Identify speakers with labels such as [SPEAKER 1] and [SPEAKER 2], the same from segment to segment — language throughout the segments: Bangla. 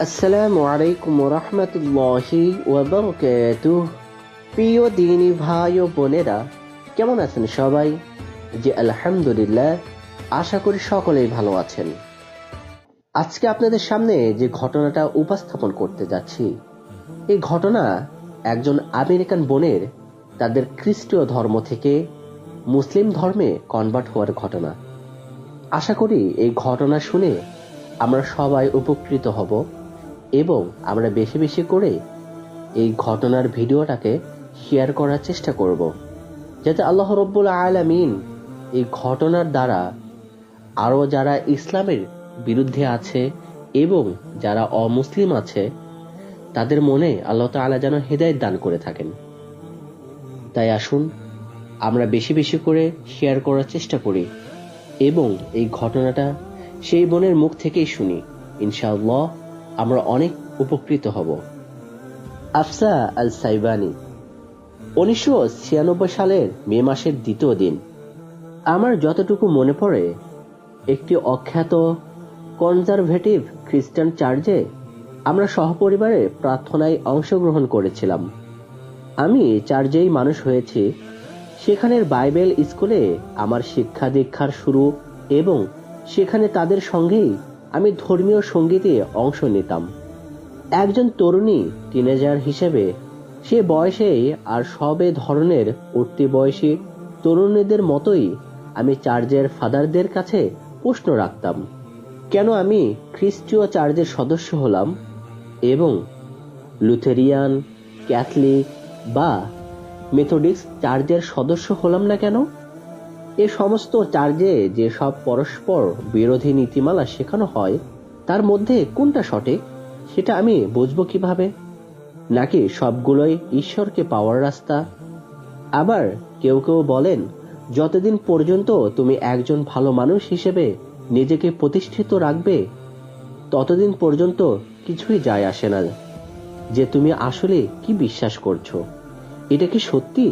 [SPEAKER 1] আসসালামু আলাইকুম রহমতুল্লাহি ওয়াবারাকাতুহ। প্রিয় দিনী ভাই ও বোনেরা, কেমন আছেন সবাই? জি আলহামদুলিল্লাহ, আশা করি সকলেই ভালো আছেন। আজকে আপনাদের সামনে যে ঘটনাটা উপস্থাপন করতে যাচ্ছি, এই ঘটনা একজন আমেরিকান বোনের তাদের খ্রিস্টীয় ধর্ম থেকে মুসলিম ধর্মে কনভার্ট হওয়ার ঘটনা। আশা করি এই ঘটনা শুনে আমরা সবাই উপকৃত হব এবং আমরা বেশি বেশি করে এই ঘটনার ভিডিওটাকে শেয়ার করার চেষ্টা করব, যাতে আল্লাহ রব্বুল আলামিন এই ঘটনার দ্বারা আরও যারা ইসলামের বিরুদ্ধে আছে এবং যারা অমুসলিম আছে তাদের মনে আল্লাহ তাআলা যেন হেদায়েত দান করে থাকেন। তাই আসুন আমরা বেশি বেশি করে শেয়ার করার চেষ্টা করি এবং এই ঘটনাটা সেই বোনের মুখ থেকেই শুনি। ইনশাআল্লাহ আমরা অনেক উপকৃত হব। আফসা আল সাইবানি, 1996 সালের মে মাসের দ্বিতীয় দিন। আমার যতটুকু মনে পড়ে, একটি অখ্যাত কনজারভেটিভ খ্রিস্টান চার্চে আমরা সহপরিবারে প্রার্থনায় অংশগ্রহণ করেছিলাম। আমি চার্চেই মানুষ হয়েছি, সেখানের বাইবেল স্কুলে আমার শিক্ষা দীক্ষার শুরু এবং সেখানে তাদের সঙ্গেই আমি ধর্মীয় সঙ্গীতে অংশ নিতাম। একজন তরুণী টিনেজার হিসেবে সে বয়সেই আর সবে ধরনের উঠতি বয়সী তরুণীদের মতোই আমি চার্চের ফাদারদের কাছে প্রশ্ন রাখতাম, কেন আমি খ্রিস্টীয় চার্চের সদস্য হলাম এবং লুথেরিয়ান, ক্যাথলিক বা মেথডিস্ট চার্চের সদস্য হলাম না কেন? এ সমস্ত চার্চে যে সব পরস্পর বিরোধী নীতিমালা শেখানো হয়, তার মধ্যে কোনটা সঠিক সেটা আমি বুঝবো কিভাবে? নাকি সবগুলোই ঈশ্বরকে পাওয়ার রাস্তা? আবার কেউ কেউ বলেন, যতদিন পর্যন্ত তুমি একজন ভালো মানুষ হিসেবে নিজেকে প্রতিষ্ঠিত রাখবে, ততদিন পর্যন্ত কিছুই যায় আসে না যে তুমি আসলে কি বিশ্বাস করছো। এটা কি সত্যি?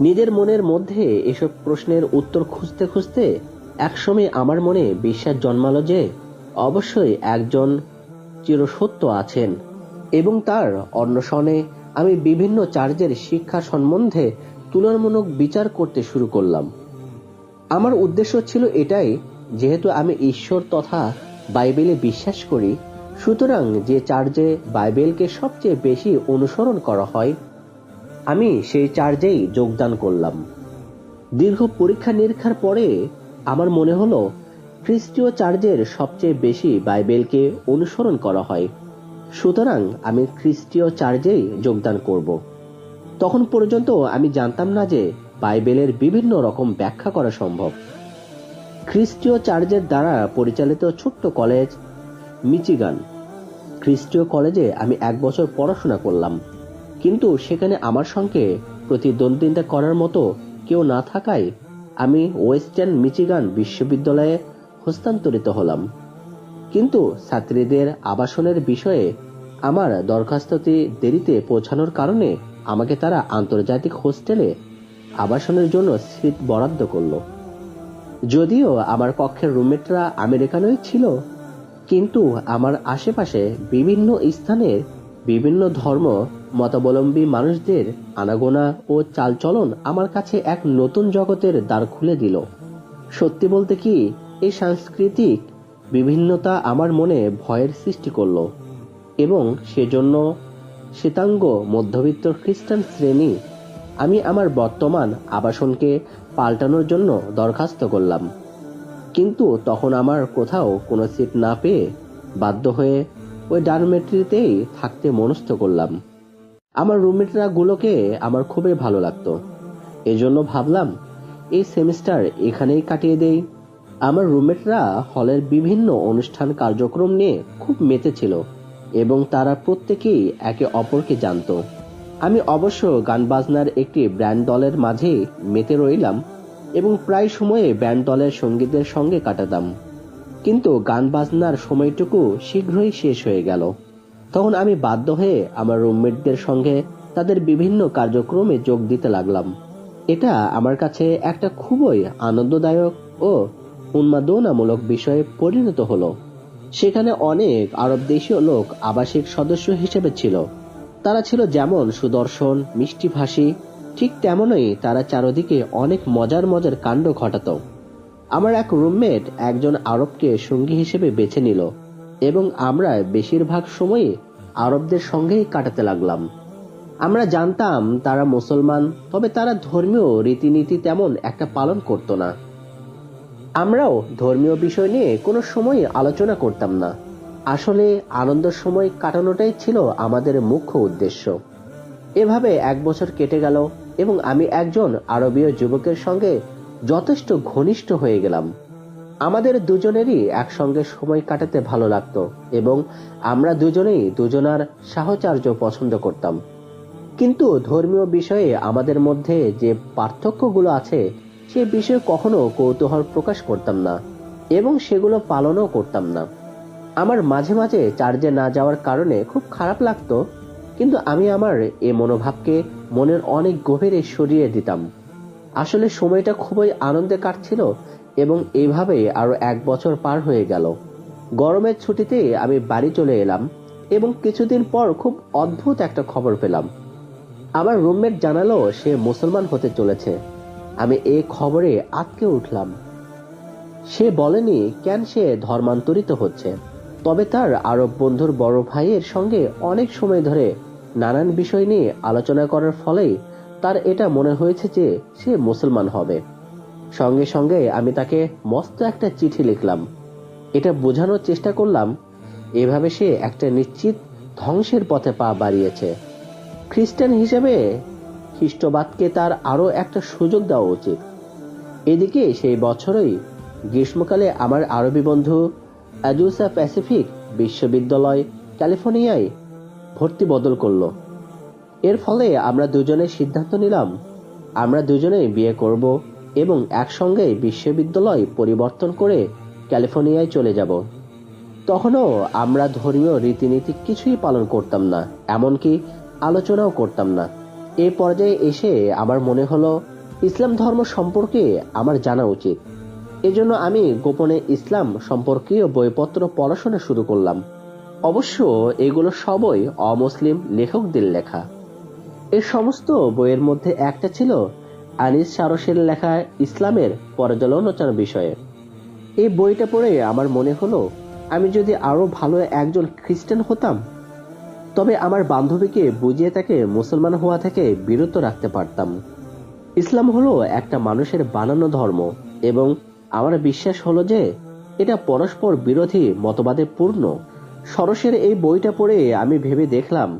[SPEAKER 1] নিজের মনের মধ্যে এসব প্রশ্নের উত্তর খুঁজতে খুঁজতে একসময় আমার মনে বিশ্বাস জন্মালো যে অবশ্যই একজন চিরসত্য আছেন এবং তার অন্বেষণে আমি বিভিন্ন চার্চের শিক্ষা সম্বন্ধে তুলনামূলক বিচার করতে শুরু করলাম। আমার উদ্দেশ্য ছিল এটাই, যেহেতু আমি ঈশ্বর তথা বাইবেলে বিশ্বাস করি, সুতরাং যে চার্চে বাইবেলকে সবচেয়ে বেশি অনুসরণ করা হয় আমি সেই চার্চেই যোগদান করলাম। দীর্ঘ পরীক্ষা নিরীক্ষার পরে আমার মনে হলো খ্রিস্টীয় চার্চের সবচেয়ে বেশি বাইবেলকে অনুসরণ করা হয়, সুতরাং আমি খ্রিস্টীয় চার্চেই যোগদান করব। তখন পর্যন্ত আমি জানতাম না যে বাইবেলের বিভিন্ন রকম ব্যাখ্যা করা সম্ভব। খ্রিস্টীয় চার্চের দ্বারা পরিচালিত ছোট্ট কলেজ মিচিগান খ্রিস্টীয় কলেজে আমি 1 বছর পড়াশোনা করলাম, কিন্তু সেখানে আমার সঙ্গে প্রতিদ্বন্দ্বিতা করার মতো কেউ না থাকায় আমি ওয়েস্টার্ন মিচিগান বিশ্ববিদ্যালয়ে হস্তান্তরিত হলাম। কিন্তু ছাত্রীদের আবাসনের বিষয়ে আমার দরখাস্তটি দেরিতে পৌঁছানোর কারণে আমাকে তারা আন্তর্জাতিক হোস্টেলে আবাসনের জন্য সিট বরাদ্দ করল। যদিও আমার কক্ষের রুমমেটরা আমেরিকানই ছিল, কিন্তু আমার আশেপাশে বিভিন্ন স্থানের বিভিন্ন ধর্ম মতাবলম্বী মানুষদের আনাগোনা ও চালচলন আমার কাছে এক নতুন জগতের দ্বার খুলে দিল। সত্যি বলতে কি, এই সাংস্কৃতিক বিভিন্নতা আমার মনে ভয়ের সৃষ্টি করল এবং সেজন্য শ্বেতাঙ্গ মধ্যবিত্ত খ্রিস্টান শ্রেণী আমি আমার বর্তমান আবাসনকে পাল্টানোর জন্য দরখাস্ত করলাম। কিন্তু তখন আমার কোথাও কোনো সিট না পেয়ে বাধ্য হয়ে ওই ডরমেটরিতেই থাকতে মনস্থ করলাম। আমার রুমমেটরা গুলোকে আমার খুবই ভালো লাগতো, এজন্য ভাবলাম এই সেমিস্টার এখানেই কাটিয়ে দেই। আমার রুমমেটরা হলের বিভিন্ন অনুষ্ঠান কার্যক্রম নিয়ে খুব মেতেছিল এবং তারা প্রত্যেকেই একে অপরকে জানতো। আমি অবশ্য গান বাজনার একটি ব্যান্ড দলের মাঝে মেতে রইলাম এবং প্রায় সময়ে ব্যান্ড দলের সঙ্গীদের সঙ্গে কাটাতাম, কিন্তু গান বাজনার সময়টুকু শীঘ্রই শেষ হয়ে গেল। তখন আমি বাধ্য হয়ে আমার রুমমেটদের সঙ্গে তাদের বিভিন্ন কার্যক্রমে যোগ দিতে লাগলাম। এটা আমার কাছে একটা খুবই আনন্দদায়ক ও উন্মাদনামূলক বিষয়ে পরিণত হলো। সেখানে অনেক আরব দেশীয় লোক আবাসিক সদস্য হিসেবে ছিল। তারা ছিল যেমন সুদর্শন মিষ্টিভাষী, ঠিক তেমনই তারা চারদিকে অনেক মজার মজার কাণ্ড ঘটাত। আমার এক রুমমেট একজন আরবকে সঙ্গী হিসেবে বেছে নিল এবং আমরা বেশিরভাগ সময়ই আরবদের সঙ্গেই কাটাতে লাগলাম। আমরা জানতাম তারা মুসলমান, তবে তারা ধর্মীয় রীতিনীতি তেমন একটা পালন করত না। আমরাও ধর্মীয় বিষয় নিয়ে কোনো সময় আলোচনা করতাম না। আসলে আনন্দের সময় কাটানোটাই ছিল আমাদের মুখ্য উদ্দেশ্য। এভাবে 1 বছর কেটে গেল এবং আমি একজন আরবীয় যুবকের সঙ্গে যথেষ্ট ঘনিষ্ঠ হয়ে গেলাম। আমাদের দুজনেরই একসঙ্গে সময় কাটাতে ভালো লাগতো এবং আমরা দুজনেই দুজনার সাহচর্য পছন্দ করতাম। কিন্তু ধর্মীয় বিষয়ে আমাদের মধ্যে যে পার্থক্যগুলো আছে সে বিষয়ে কখনো কৌতূহল প্রকাশ করতাম না এবং সেগুলো পালনও করতাম না। আমার মাঝে মাঝে চার্চে না যাওয়ার কারণে খুব খারাপ লাগতো, কিন্তু আমি আমার এ মনোভাবকে মনের অনেক গভীরে সরিয়ে দিতাম। আসলে সময়টা খুবই আনন্দে কাটছিল এবং এইভাবে আরো 1 বছর পার হয়ে গেল। গরমের ছুটিতে আমি বাড়ি চলে এলাম এবং কিছুদিন পর খুব অদ্ভুত একটা খবর পেলাম। আমার রুমমেট জানালো সে মুসলমান হতে চলেছে। আমি এই খবরে আঁতকে উঠলাম। সে বলেনি কেন সে ধর্মান্তরিত হচ্ছে, তবে তার আরব বন্ধুর বড় ভাইয়ের সঙ্গে অনেক সময় ধরে নানান বিষয় নিয়ে আলোচনা করার ফলেই তার এটা মনে হয়েছে যে সে মুসলমান হবে। সঙ্গে সঙ্গে আমি তাকে মস্ত একটা চিঠি লিখলাম। এটা বোঝানোর চেষ্টা করলাম এভাবে সে একটা নিশ্চিত ধ্বংসের পথে পা বাড়িয়েছে। খ্রিস্টান হিসেবে খ্রিস্টবাদকে তার আরো একটা সুযোগ দেওয়া উচিত। এদিকে সেই বছরই গ্রীষ্মকালে আমার আরবি বন্ধু আজুসা প্যাসিফিক বিশ্ববিদ্যালয় ক্যালিফোর্নিয়ায় ভর্তি বদল করলো। এর ফলে আমরা দুজনে সিদ্ধান্ত নিলাম আমরা দুজনেই বিয়ে করব এবং একসঙ্গে বিশ্ববিদ্যালয় পরিবর্তন করে ক্যালিফোর্নিয়ায় চলে যাব। তখনও আমরা ধর্মীয় রীতিনীতি কিছুই পালন করতাম না, এমনকি আলোচনাও করতাম না। এই পর্যায়ে এসে আমার মনে হলো ইসলাম ধর্ম সম্পর্কে আমার জানা উচিত। এজন্য আমি গোপনে ইসলাম সম্পর্কীয় বইপত্র পড়াশোনা শুরু করলাম। অবশ্য এগুলো সবই অমুসলিম লেখকদের লেখা। এই সমস্ত বইয়ের মধ্যে একটা ছিল আনিস সারসের লেখা ইসলামের পর্যালোচনা বিষয়ে। এই বইটা পড়ে আমার মনে হলো আমি যদি আরো ভালো একজন খ্রিস্টান হতাম তবে আমার বান্ধবীকে বুঝিয়ে তাকে মুসলমান হওয়া থেকে বিরত রাখতে পারতাম। ইসলাম হলো একটা মানুষের বানানো ধর্ম এবং আমার বিশ্বাস হলো যে এটা পরস্পর বিরোধী মতবাদে পূর্ণ। সরসের এই বইটা পড়ে আমি ভেবে দেখলাম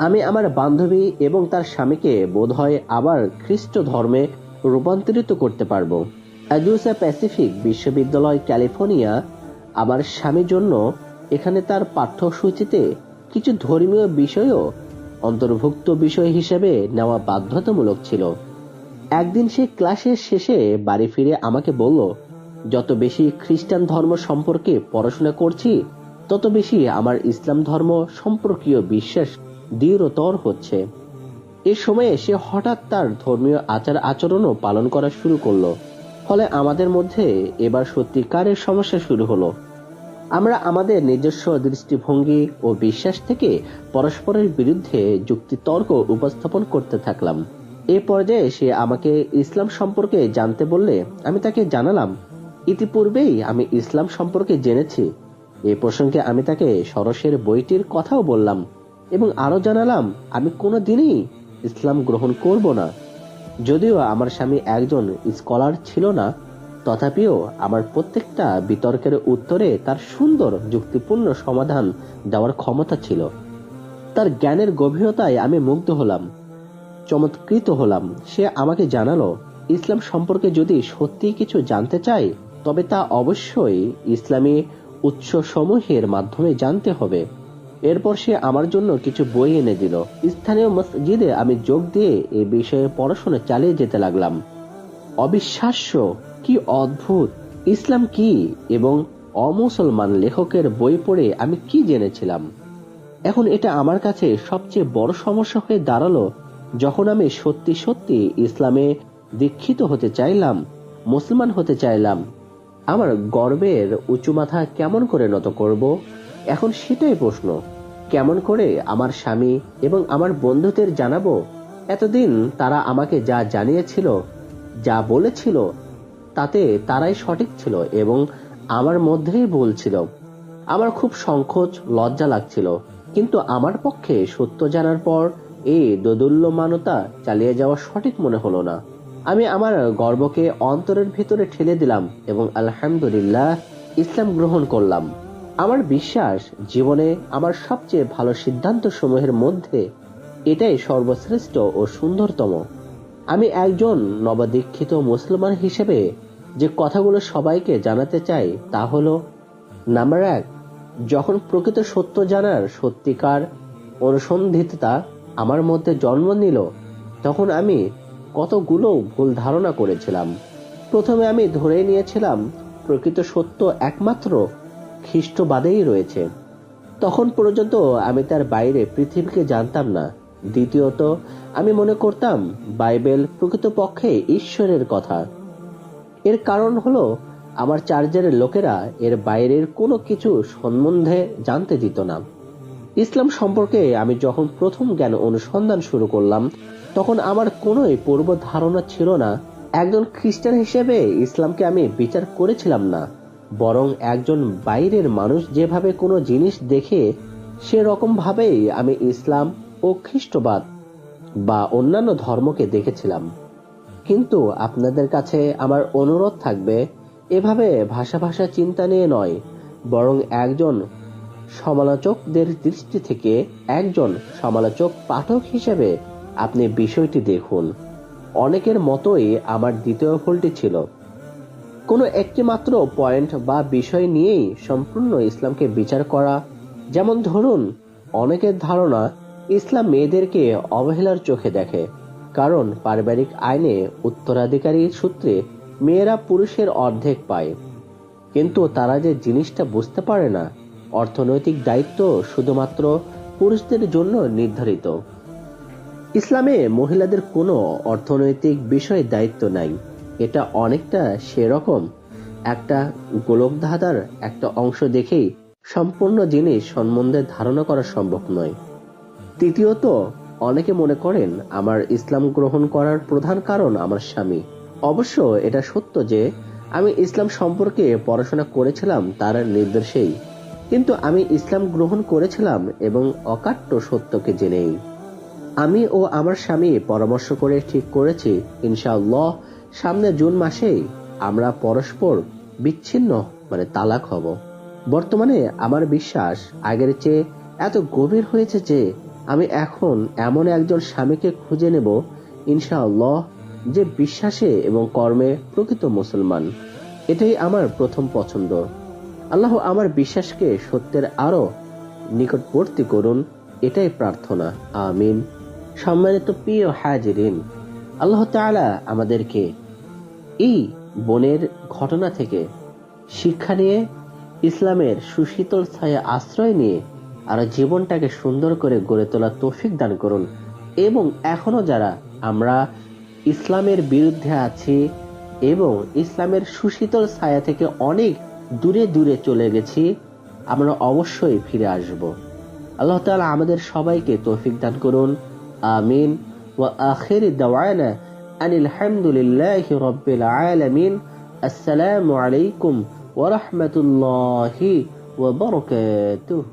[SPEAKER 1] আমি আমার বান্ধবী এবং তার স্বামীকে বোধহয় আবার খ্রিস্ট ধর্মে রূপান্তরিত করতে পারবো। অ্যাজুসা প্যাসিফিক বিশ্ববিদ্যালয় ক্যালিফোর্নিয়া আমার স্বামীর জন্য এখানে তার পাঠ্যসূচিতে কিছু ধর্মীয় বিষয়ও অন্তর্ভুক্ত বিষয় হিসেবে নেওয়া বাধ্যতামূলক ছিল। একদিন সে ক্লাসের শেষে বাড়ি ফিরে আমাকে বলল, যত বেশি খ্রিস্টান ধর্ম সম্পর্কে পড়াশোনা করছি তত বেশি আমার ইসলাম ধর্ম সম্পর্কীয় বিশ্বাস দৃঢ়তর হচ্ছে। এ সময়ে সে হঠাৎ তার ধর্মীয় আচার আচরণও পালন করা শুরু করলো। ফলে আমাদের মধ্যে এবার সত্যিকারের সমস্যা শুরু হলো। আমরা আমাদের নিজস্ব দৃষ্টিভঙ্গি ও বিশ্বাস থেকে পরস্পরের বিরুদ্ধে যুক্তিতর্ক উপস্থাপন করতে থাকলাম। এ পর্যায়ে সে আমাকে ইসলাম সম্পর্কে জানতে বললে আমি তাকে জানালাম ইতিপূর্বেই আমি ইসলাম সম্পর্কে জেনেছি। এই প্রসঙ্গে আমি তাকে সরসের বইটির কথাও বললাম এবং আরো জানালাম আমি কোনোদিনই ইসলাম গ্রহণ করব না। যদিও আমার স্বামী একজন স্কলার ছিল না, তথাপিও আমার প্রত্যেকটা বিতর্কের উত্তরে তার সুন্দর যুক্তিপূর্ণ সমাধান দেওয়ার ক্ষমতা ছিল। তার জ্ঞানের গভীরতায় আমি মুগ্ধ হলাম, চমৎকৃত হলাম। সে আমাকে জানালো ইসলাম সম্পর্কে যদি সত্যি কিছু জানতে চাই তবে তা অবশ্যই ইসলামী উৎসসমূহের মাধ্যমে জানতে হবে। এরপর সে আমার জন্য কিছু বই এনে দিল। স্থানীয় মসজিদে আমি যোগ দিয়ে এই বিষয়ে পড়াশোনা চালিয়ে যেতে লাগলাম। অবিশ্বাস্য, কি অদ্ভুত! ইসলাম কি এবং অমুসলমান লেখকের বই পড়ে আমি কি জেনেছিলাম। এখন এটা আমার কাছে সবচেয়ে বড় সমস্যা হয়ে দাঁড়ালো যখন আমি সত্যি সত্যি ইসলামে দীক্ষিত হতে চাইলাম, মুসলমান হতে চাইলাম। আমার গর্বের উঁচু মাথা কেমন করে নত করব, এখন সেটাই প্রশ্ন। কেমন করে আমার স্বামী এবং আমার বন্ধুদের জানাবো এতদিন তারা আমাকে যা জানিয়েছিল, যা বলেছিল, তাতে তারাই সঠিক ছিল এবং আমার মধ্যেই ভুল ছিল। আমার খুব সংকোচ, লজ্জা লাগছিল, কিন্তু আমার পক্ষে সত্য জানার পর এই দোদুল্যমানতা চালিয়ে যাওয়া সঠিক মনে হলো না। আমি আমার গর্বকে অন্তরের ভিতরে ঠেলে দিলাম এবং আলহামদুলিল্লাহ ইসলাম গ্রহণ করলাম। আমার বিশ্বাস জীবনে আমার সবচেয়ে ভালো সিদ্ধান্ত সমূহের মধ্যে এটাই সর্বশ্রেষ্ঠ ও সুন্দরতম। আমি একজন নবদীক্ষিত মুসলমান হিসেবে যে কথাগুলো সবাইকে জানাতে চাই তা হলো, নাম্বার 1, যখন প্রকৃত সত্য জানার সত্যিকার অনুসন্ধিততা আমার মধ্যে জন্ম নিল, তখন আমি কতগুলো ভুল ধারণা করেছিলাম। প্রথমে আমি ধরে নিয়েছিলাম প্রকৃত সত্য একমাত্র খ্রিস্টবাদেই রয়েছে। তখন পর্যন্ত আমি তার বাইরে পৃথিবীকে জানতাম না। দ্বিতীয়ত, আমি মনে করতাম বাইবেল প্রকৃতপক্ষে ঈশ্বরের কথা। এর কারণ হলো আমার চার্জারের লোকেরা এর বাইরের কোনো কিছু সম্বন্ধে জানতে দিত না। ইসলাম সম্পর্কে আমি যখন প্রথম জ্ঞান অনুসন্ধান শুরু করলাম, তখন আমার কোনোই পূর্ব ধারণা ছিল না। একজন খ্রিস্টান হিসেবে ইসলামকে আমি বিচার করেছিলাম না, বরং একজন বাইরের মানুষ যেভাবে কোনো জিনিস দেখে সেরকম ভাবেই আমি ইসলাম ও খ্রিস্টবাদ বা অন্যান্য ধর্মকে দেখেছিলাম। কিন্তু আপনাদের কাছে আমার অনুরোধ থাকবে, এভাবে ভাষা ভাষা চিন্তা নিয়ে নয়, বরং একজন সমালোচকদের দৃষ্টি থেকে একজন সমালোচক পাঠক হিসেবে আপনি বিষয়টি দেখুন। অনেকের মতোই আমার দ্বিতীয় ভুলটি ছিল কোনো একটি মাত্র পয়েন্ট বা বিষয় নিয়েই সম্পূর্ণ ইসলামকে বিচার করা। যেমন ধরুন, অনেকের ধারণা ইসলাম মেয়েদেরকে অবহেলার চোখে দেখে, কারণ পারিবারিক আইনে উত্তরাধিকারী সূত্রে মেয়েরা পুরুষের অর্ধেক পায়। কিন্তু তারা যে জিনিসটা বুঝতে পারে না, অর্থনৈতিক দায়িত্ব শুধুমাত্র পুরুষদের জন্য নির্ধারিত। ইসলামে মহিলাদের কোনো অর্থনৈতিক বিষয়ে দায়িত্ব নাই। এটা অনেকটা সেরকম একটা গোলকধাঁধার একটা অংশ দেখেই সম্পূর্ণ জিনিস সম্বন্ধে ধারণা করা সম্ভব নয়। তৃতীয়ত, অনেকে মনে করেন আমার ইসলাম গ্রহণ করার প্রধান কারণ আমার স্বামী। অবশ্য এটা সত্য যে আমি ইসলাম সম্পর্কে পড়াশোনা করেছিলাম তার নির্দেশেই, কিন্তু আমি ইসলাম গ্রহণ করেছিলাম এবং অকাট্য সত্যকে জেনেই। আমি ও আমার স্বামী পরামর্শ করে ঠিক করেছি, ইনশাআল্লাহ সামনে জুন মাসেই আমরা পরস্পর বিচ্ছিন্ন তালাক হব। বর্তমানে আমার বিশ্বাস আগের চেয়ে এত গভীর হয়েছে যে আমি এখন এমন একজন স্বামীকে খুঁজে নেব, ইনশাআল্লাহ, যে বিশ্বাসে এবং কর্মে প্রকৃত মুসলমান। এটাই আমার প্রথম পছন্দ। আল্লাহ আমার বিশ্বাসকে সত্যের আরো নিকটবর্তী করুন, এটাই প্রার্থনা। আমিন। সম্মানিত প্রিয় হাজিরিন, আল্লাহ তাআলা আমাদেরকে এই বোনের ঘটনা থেকে শিক্ষা নিয়ে ইসলামের সুশীতল ছায়া আশ্রয় নিয়ে আরো জীবনটাকে সুন্দর করে গড়ে তোলার তৌফিক দান করুন। এবং এখনো যারা আমরা ইসলামের বিরুদ্ধে আছি এবং ইসলামের সুশীতল ছায়া থেকে অনেক দূরে দূরে চলে গেছি, আমরা অবশ্যই ফিরে আসব। আল্লাহ তাআলা আমাদের সবাইকে তৌফিক দান করুন। আমিন। ওয়া আখির দাওয়ানা আনিল হামদুলিল্লাহি রাব্বিল আলামিন। আসসালামু আলাইকুম ওয়া রাহমাতুল্লাহি ওয়া বারাকাতুহু।